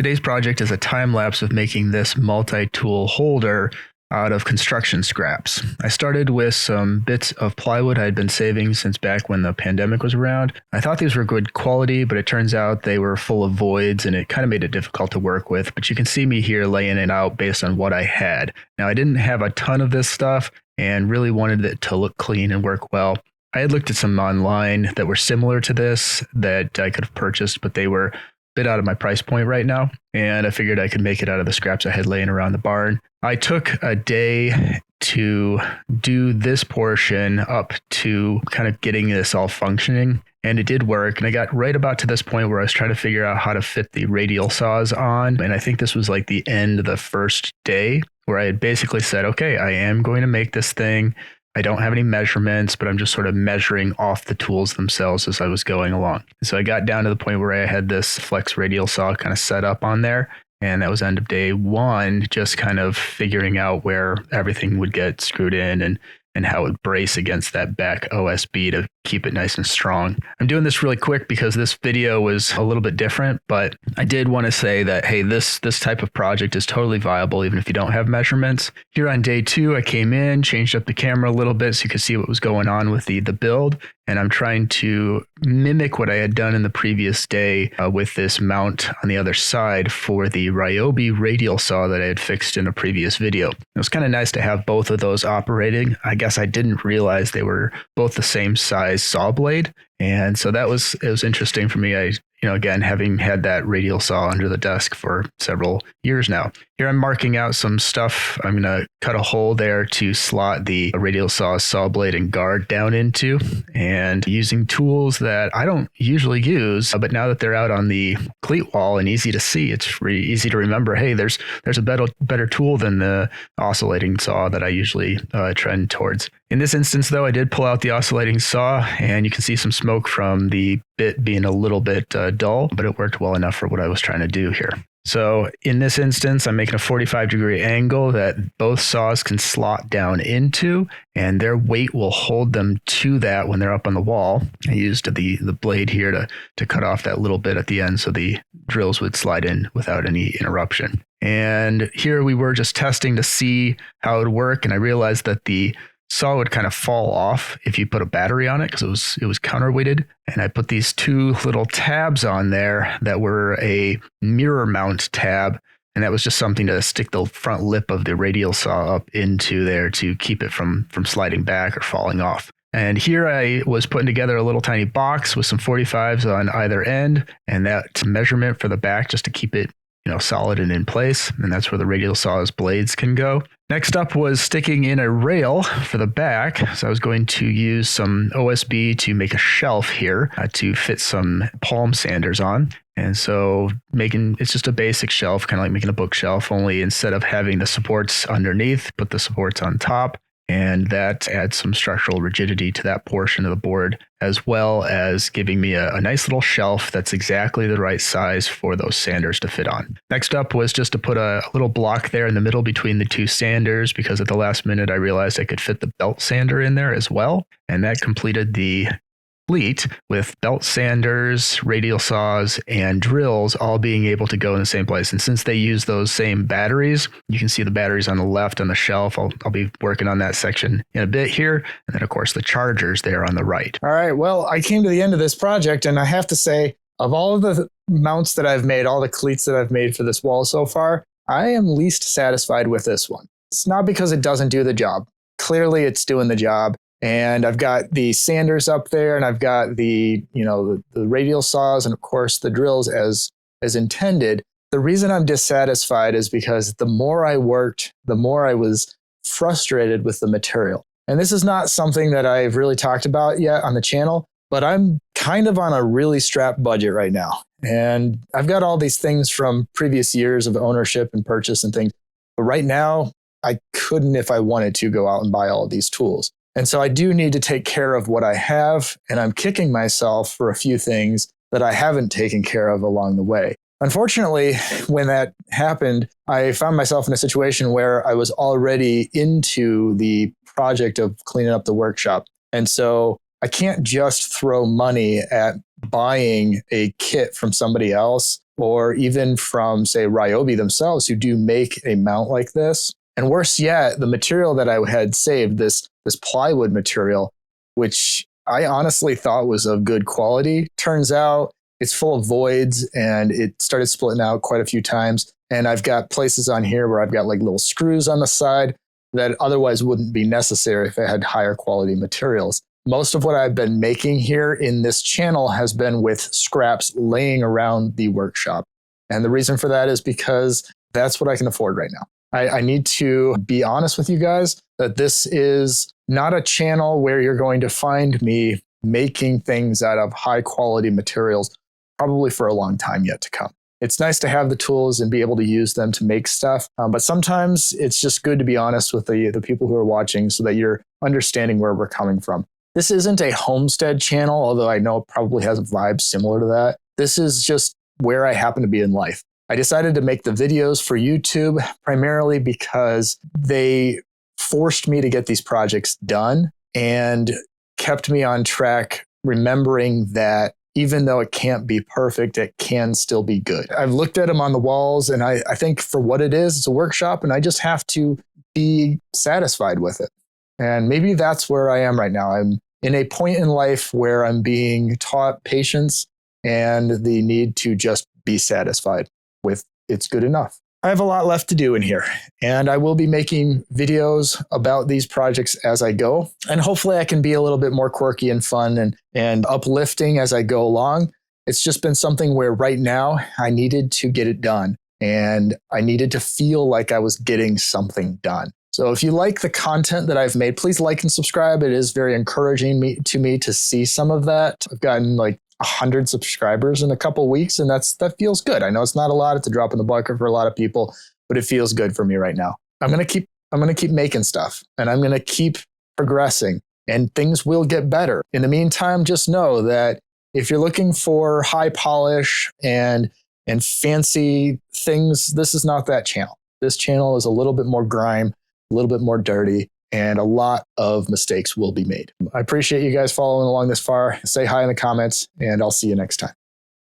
Today's project is a time lapse of making this multi-tool holder out of construction scraps. I started with some bits of plywood I had been saving since back when the pandemic was around. I thought these were good quality, but it turns out they were full of voids and it kind of made it difficult to work with. But you can see me here laying it out based on what I had. Now, I didn't have a ton of this stuff and really wanted it to look clean and work well. I had looked at some online that were similar to this that I could have purchased, but they were bit out of my price point right now, and I figured I could make it out of the scraps I had laying around the barn. I took a day to do this portion up to kind of getting this all functioning, and it did work. And I got right about to this point where I was trying to figure out how to fit the radial saws on, and I think this was like the end of the first day where I had basically said, okay, I am going to make this thing. I don't have any measurements, but I'm just sort of measuring off the tools themselves as I was going along. So I got down to the point where I had this flex radial saw kind of set up on there. And that was end of day one, just kind of figuring out where everything would get screwed in and how it would brace against that back OSB to keep it nice and strong. I'm doing this really quick because this video was a little bit different, but I did want to say that, hey, this type of project is totally viable even if you don't have measurements. Here on day two, I came in, changed up the camera a little bit so you could see what was going on with the build. And I'm trying to mimic what I had done in the previous day with this mount on the other side for the Ryobi radial saw that I had fixed in a previous video. It was kind of nice to have both of those operating. I guess I didn't realize they were both the same size saw blade. And so it was interesting for me. Again, having had that radial saw under the desk for several years now. Here I'm marking out some stuff. I'm going to cut a hole there to slot the radial saw blade and guard down into, and using tools that I don't usually use, but now that they're out on the cleat wall and easy to see, it's really easy to remember, hey, there's a better tool than the oscillating saw that I usually trend towards. In this instance, though, I did pull out the oscillating saw, and you can see some smoke from the bit being a little bit dull, but it worked well enough for what I was trying to do here. So in this instance, I'm making a 45-degree angle that both saws can slot down into, and their weight will hold them to that when they're up on the wall. I used the blade here to cut off that little bit at the end so the drills would slide in without any interruption. And here we were just testing to see how it would work, and I realized that the saw would kind of fall off if you put a battery on it because it was counterweighted. And I put these two little tabs on there that were a mirror mount tab. And that was just something to stick the front lip of the radial saw up into there to keep it from sliding back or falling off. And here I was putting together a little tiny box with some 45s on either end and that measurement for the back just to keep it solid and in place. And that's where the radial saw's blades can go. Next up was sticking in a rail for the back. So I was going to use some OSB to make a shelf here to fit some palm sanders on. And so it's just a basic shelf, kind of like making a bookshelf, only instead of having the supports underneath, put the supports on top. And that adds some structural rigidity to that portion of the board, as well as giving me a nice little shelf that's exactly the right size for those sanders to fit on. Next up was just to put a little block there in the middle between the two sanders, because at the last minute I realized I could fit the belt sander in there as well. And that completed the cleat with belt sanders, radial saws, and drills all being able to go in the same place. And since they use those same batteries, you can see the batteries on the left on the shelf. I'll be working on that section in a bit here. And then, of course, the chargers there on the right. All right. Well, I came to the end of this project, and I have to say, of all of the mounts that I've made, all the cleats that I've made for this wall so far, I am least satisfied with this one. It's not because it doesn't do the job. Clearly, it's doing the job. And I've got the sanders up there, and I've got the radial saws, and of course the drills as intended. The reason I'm dissatisfied is because the more I worked, the more I was frustrated with the material. And this is not something that I've really talked about yet on the channel, but I'm kind of on a really strapped budget right now. And I've got all these things from previous years of ownership and purchase and things. But right now, I couldn't, if I wanted to, go out and buy all of these tools. And so I do need to take care of what I have, and I'm kicking myself for a few things that I haven't taken care of along the way. Unfortunately, when that happened, I found myself in a situation where I was already into the project of cleaning up the workshop. And so I can't just throw money at buying a kit from somebody else or even from, say, Ryobi themselves, who do make a mount like this. And worse yet, the material that I had saved, this plywood material, which I honestly thought was of good quality, turns out it's full of voids and it started splitting out quite a few times. And I've got places on here where I've got like little screws on the side that otherwise wouldn't be necessary if I had higher quality materials. Most of what I've been making here in this channel has been with scraps laying around the workshop. And the reason for that is because that's what I can afford right now. I need to be honest with you guys that this is not a channel where you're going to find me making things out of high quality materials, probably for a long time yet to come. It's nice to have the tools and be able to use them to make stuff. But sometimes it's just good to be honest with the people who are watching so that you're understanding where we're coming from. This isn't a homestead channel, although I know it probably has a vibe similar to that. This is just where I happen to be in life. I decided to make the videos for YouTube primarily because they forced me to get these projects done and kept me on track, remembering that even though it can't be perfect, it can still be good. I've looked at them on the walls, and I think for what it is, it's a workshop, and I just have to be satisfied with it. And maybe that's where I am right now. I'm in a point in life where I'm being taught patience and the need to just be satisfied with it's good enough. I have a lot left to do in here, and I will be making videos about these projects as I go. And hopefully I can be a little bit more quirky and fun and uplifting as I go along. It's just been something where right now I needed to get it done, and I needed to feel like I was getting something done. So if you like the content that I've made, please like and subscribe. It is very encouraging to me to see some of that. I've gotten like 100 subscribers in a couple weeks, and that feels good. I know it's not a lot. It's a drop in the bucket for a lot of people, but it feels good for me right now. I'm gonna keep making stuff, and I'm gonna keep progressing, and things will get better. In the meantime, just know that if you're looking for high polish and fancy things, this is not that channel. This channel is a little bit more grime, a little bit more dirty, and a lot of mistakes will be made. I appreciate you guys following along this far. Say hi in the comments, and I'll see you next time.